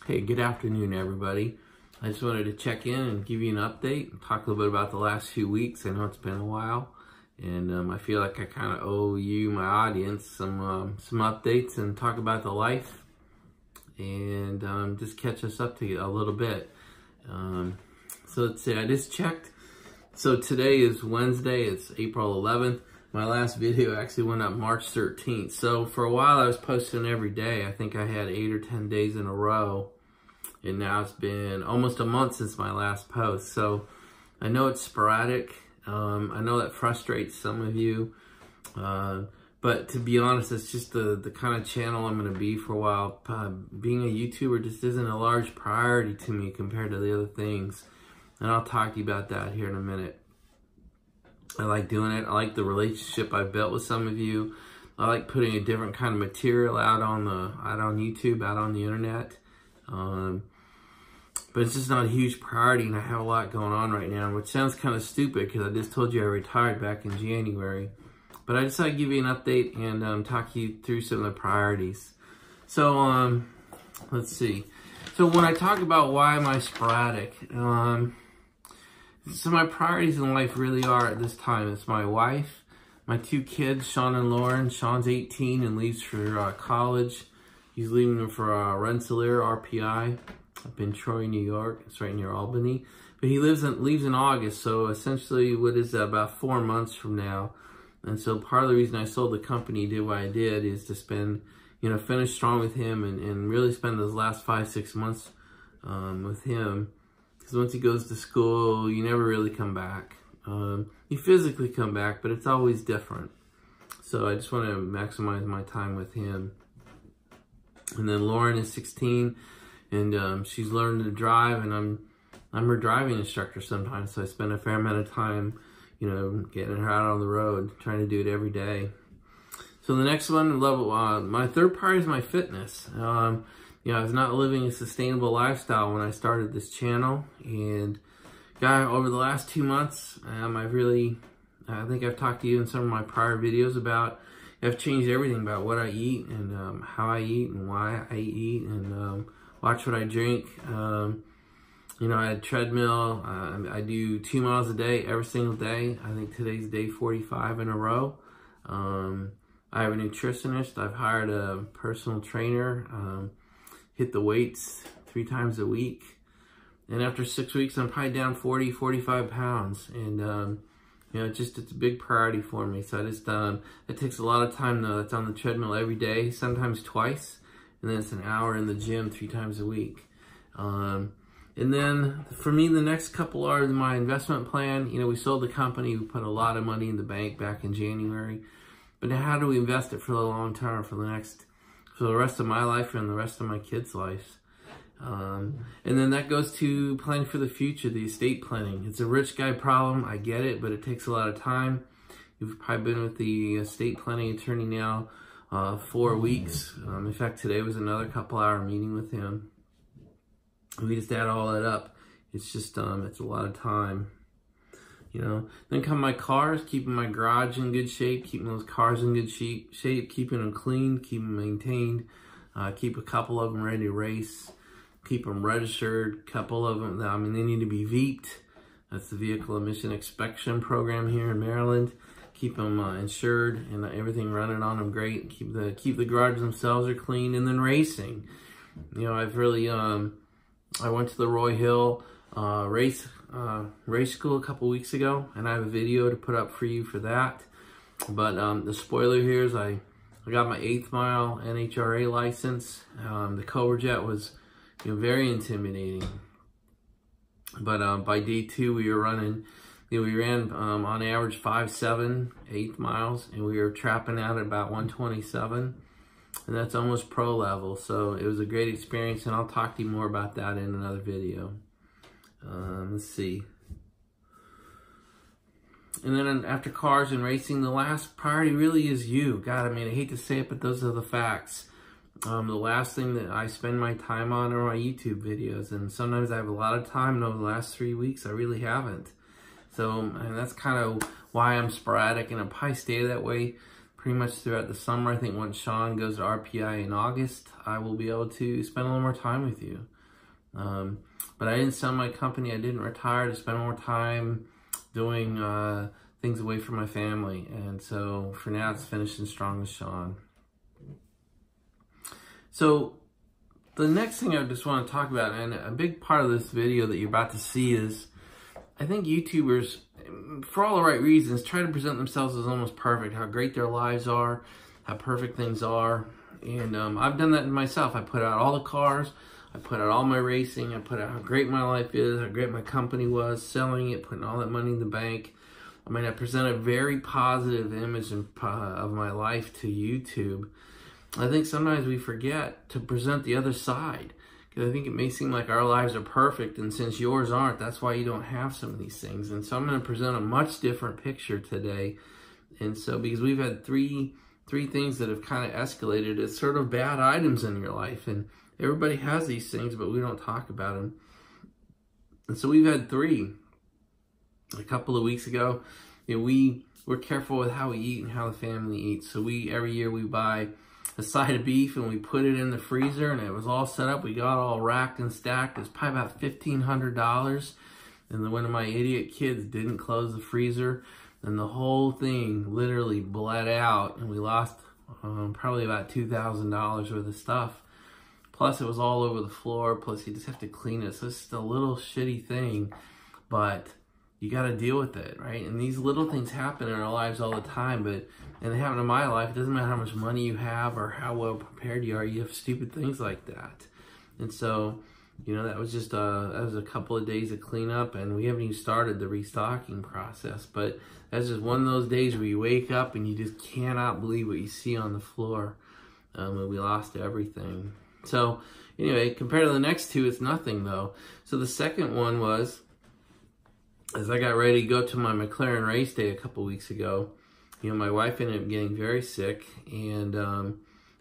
Hey, good afternoon, everybody. I just wanted to check in and give you an update and talk a little bit about the last few weeks. I know it's been a while, and I feel like I kind of owe you, my audience, some updates and talk about the life and just catch us up to a little bit. So let's see, I just checked. So today is Wednesday, it's April 11th. My last video actually went up March 13th. So for a while I was posting every day. I think I had 8 or 10 days in a row. And now it's been almost a month since my last post. So I know it's sporadic. I know that frustrates some of you. But to be honest, it's just the kind of channel I'm going to be for a while. Being a YouTuber just isn't a large priority to me compared to the other things. And I'll talk to you about that here in a minute. I like doing it. I like the relationship I've built with some of you. I like putting a different kind of material out on YouTube, out on the internet. But it's just not a huge priority, and I have a lot going on right now, which sounds kind of stupid because I just told you I retired back in January. But I decided to give you an update and talk you through some of the priorities. So let's see. So when I talk about why am I sporadic, so my priorities in life really are at this time. It's my wife, my 2 kids, Sean and Lauren. Sean's 18 and leaves for college. He's leaving for Rensselaer, RPI, up in Troy, New York. It's right near Albany. But he leaves in August, so essentially, what is that, about 4 months from now. And so part of the reason I sold the company, did what I did, is to spend, finish strong with him and really spend those last 5-6 months with him. Because once he goes to school, you never really come back. You physically come back, but it's always different. So I just want to maximize my time with him. And then Lauren is 16, and she's learning to drive, and I'm her driving instructor sometimes. So I spend a fair amount of time, getting her out on the road, trying to do it every day. So the next one, my third part is my fitness. I was not living a sustainable lifestyle when I started this channel, and over the last 2 months, I think I've talked to you in some of my prior videos about, I've changed everything about what I eat and how I eat and why I eat and watch what I drink. I had treadmill. I do 2 miles a day every single day. I think today's day 45 in a row. I have a nutritionist. I've hired a personal trainer. Hit the weights 3 times a week. And after 6 weeks, I'm probably down 40, 45 pounds. And, it's a big priority for me. So it takes a lot of time though. That's on the treadmill every day, sometimes twice. And then it's an hour in the gym 3 times a week. And then for me, the next couple are my investment plan. We sold the company. We put a lot of money in the bank back in January. But now how do we invest it for the long term, for the rest of my life and the rest of my kids' lives? And then that goes to planning for the future, the estate planning. It's a rich guy problem, I get it, but it takes a lot of time. You've probably been with the estate planning attorney now 4 weeks. In fact, today was another couple-hour meeting with him. We just add all that up. It's just, it's a lot of time. Then come my cars, keeping my garage in good shape, keeping those cars in good shape, keeping them clean, keeping them maintained, keep a couple of them ready to race, keep them registered, couple of them, they need to be VEEPed. That's the Vehicle Emission Inspection Program here in Maryland. Keep them insured and everything running on them great. Keep the garages themselves are clean, and then racing. I've really, I went to the Roy Hill race school a couple weeks ago, and I have a video to put up for you for that. But the spoiler here is I got my 8th mile NHRA license. The Cobra Jet was very intimidating. But by day 2 we were running, we ran on average 5.7 8 miles, and we were trapping out at about 127. And that's almost pro level. So it was a great experience, and I'll talk to you more about that in another video. Let's see. And then after cars and racing, the last priority really is you. God, I hate to say it, but those are the facts. The last thing that I spend my time on are my YouTube videos. And sometimes I have a lot of time, and over the last 3 weeks, I really haven't. So, and that's kind of why I'm sporadic, and I'll probably stay that way pretty much throughout the summer. I think once Sean goes to RPI in August, I will be able to spend a little more time with you. But I didn't sell my company. I didn't retire to spend more time doing things away from my family. And so for now, it's finishing strong with Sean. So the next thing I just want to talk about, and a big part of this video that you're about to see, is I think YouTubers, for all the right reasons, try to present themselves as almost perfect, how great their lives are, how perfect things are. And I've done that myself. I put out all the cars, I put out all my racing, I put out how great my life is, how great my company was, selling it, putting all that money in the bank. I mean, I present a very positive image of my life to YouTube. I think sometimes we forget to present the other side, because I think it may seem like our lives are perfect, and since yours aren't, that's why you don't have some of these things. And so I'm going to present a much different picture today. And so because we've had three things that have kind of escalated as sort of bad items in your life, and everybody has these things, but we don't talk about them. And so we've had three. A couple of weeks ago, you know, we're careful with how we eat and how the family eats. So every year we buy a side of beef and we put it in the freezer, and it was all set up. We got all racked and stacked. It's probably about $1,500. And then one of my idiot kids didn't close the freezer, and the whole thing literally bled out, and we lost probably about $2,000 worth of stuff. Plus it was all over the floor. Plus you just have to clean it. So it's just a little shitty thing, but you got to deal with it, right? And these little things happen in our lives all the time, and they happen in my life. It doesn't matter how much money you have or how well prepared you are. You have stupid things like that. And so, you know, that was just that was a couple of days of cleanup, and we haven't even started the restocking process. But that's just one of those days where you wake up and you just cannot believe what you see on the floor. And we lost everything. So anyway, compared to the next two, it's nothing though. So the second one was, as I got ready to go to my McLaren race day a couple weeks ago, you know, my wife ended up getting very sick and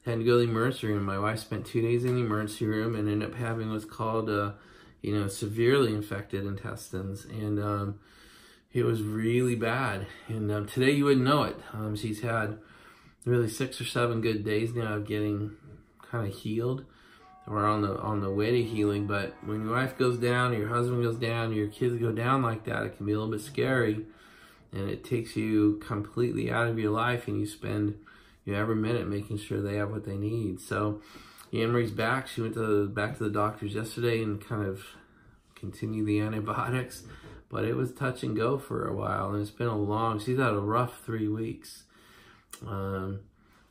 had to go to the emergency room. My wife spent 2 days in the emergency room and ended up having what's called, you know, severely infected intestines. And it was really bad. And today you wouldn't know it. She's had really 6 or 7 good days now of getting kind of healed. We're on the way to healing, but when your wife goes down, your husband goes down, your kids go down like that, it can be a little bit scary, and it takes you completely out of your life, and you spend every minute making sure they have what they need. So Anne-Marie's back. She went back to the doctors yesterday and kind of continued the antibiotics, but it was touch and go for a while, and it's been she's had a rough 3 weeks.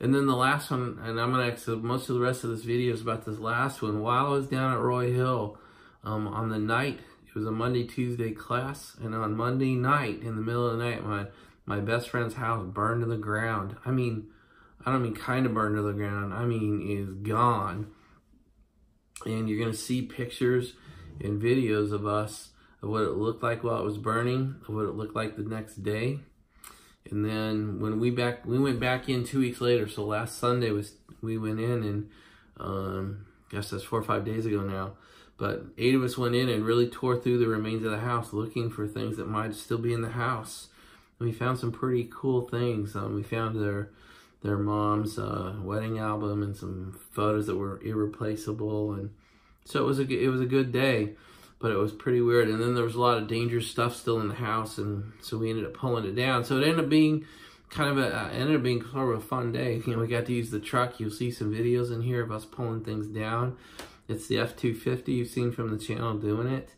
And then the last one, and I'm going to, most of the rest of this video is about this last one. While I was down at Roy Hill, on the night, it was a Monday, Tuesday class, and on Monday night, in the middle of the night, my best friend's house burned to the ground. I mean, I don't mean kind of burned to the ground, I mean is gone. And you're going to see pictures and videos of of what it looked like while it was burning, of what it looked like the next day. And then when we went back in 2 weeks later. So last Sunday we went in, and guess that's 4 or 5 days ago now. But 8 of us went in and really tore through the remains of the house, looking for things that might still be in the house. And we found some pretty cool things. We found their mom's wedding album and some photos that were irreplaceable, and so it was a good day. But it was pretty weird. And then there was a lot of dangerous stuff still in the house, and so we ended up pulling it down. So it ended up being sort of a fun day. You know, we got to use the truck. You'll see some videos in here of us pulling things down. It's the F-250 you've seen from the channel doing it.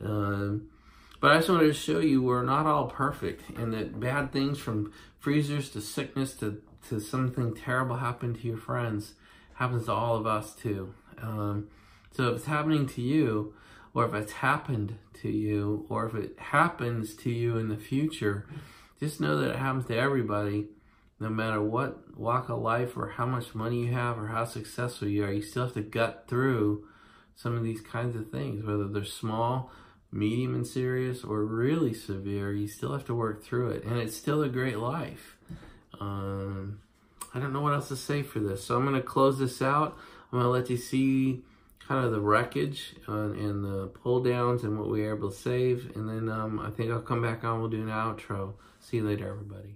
But I just wanted to show you we're not all perfect, and that bad things, from freezers to sickness to something terrible happened to your friends, happens to all of us too. So if it's happening to you, or if it's happened to you, or if it happens to you in the future, just know that it happens to everybody, no matter what walk of life or how much money you have or how successful you are. You still have to gut through some of these kinds of things, whether they're small, medium and serious, or really severe. You still have to work through it, and it's still a great life. I don't know what else to say for this, so I'm going to close this out. I'm going to let you see kind of the wreckage and the pull downs and what we were able to save, and then I think I'll come back on, we'll do an outro. See you later, everybody.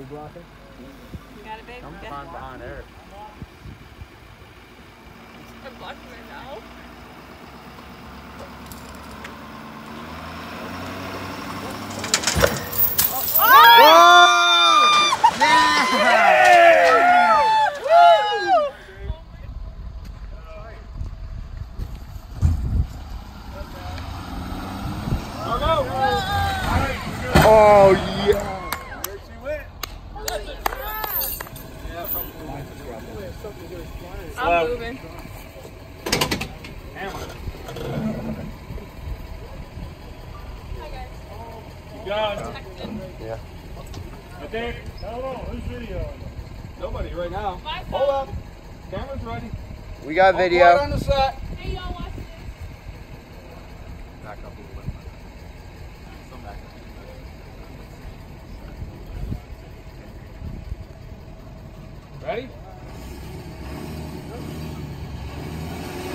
blocking? You got it, babe? I'm behind Eric. I'm blocking right now. Oh yeah! Where she went? I'm moving. Hi guys. Going. Yeah. Okay. Hold on. Who's videoing? Nobody right now. Hold up. Camera's ready. We got video. All on the set. Hey y'all, watch this. Back up a little bit. Some back up. Ready?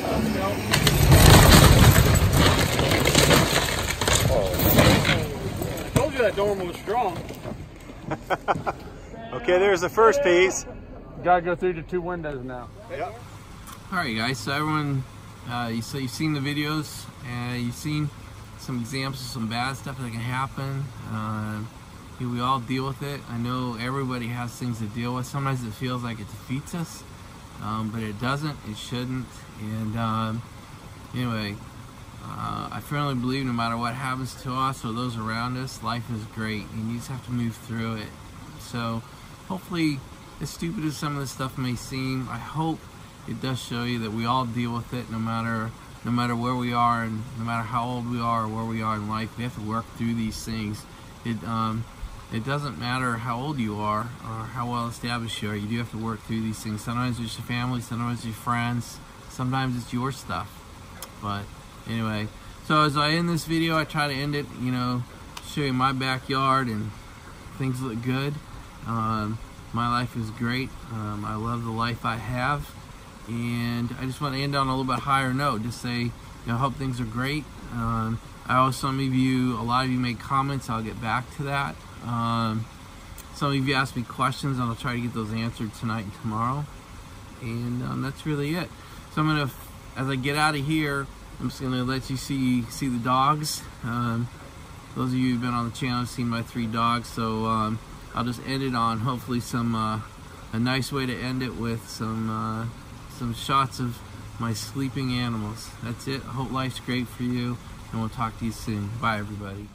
Let's go. I told you that dorm was strong. Okay, there's the first piece. Gotta go through the 2 windows now. Yep. All right, guys. So everyone, you've seen the videos, and you've seen some examples of some bad stuff that can happen. We all deal with it. I know everybody has things to deal with. Sometimes it feels like it defeats us, but it doesn't. It shouldn't. And anyway, I firmly believe no matter what happens to us or those around us, life is great, and you just have to move through it. So hopefully, as stupid as some of this stuff may seem, I hope it does show you that we all deal with it, no matter where we are, and no matter how old we are or where we are in life. We have to work through these things. It doesn't matter how old you are or how well established you are. You do have to work through these things. Sometimes it's your family, sometimes it's your friends, sometimes it's your stuff. But anyway, so as I end this video, I try to end it, you know, show you my backyard and things look good. My life is great. I love the life I have, and I just want to end on a little bit higher note. Just say, you know, hope things are great. I know a lot of you make comments. I'll get back to that. Some of you asked me questions, and I'll try to get those answered tonight and tomorrow. And that's really it. So I'm gonna, as I get out of here, I'm just gonna let you see the dogs. Those of you who've been on the channel have seen my 3 dogs. So I'll just end it on hopefully some a nice way to end it with some shots of my sleeping animals. That's it. I hope life's great for you, and we'll talk to you soon. Bye, everybody.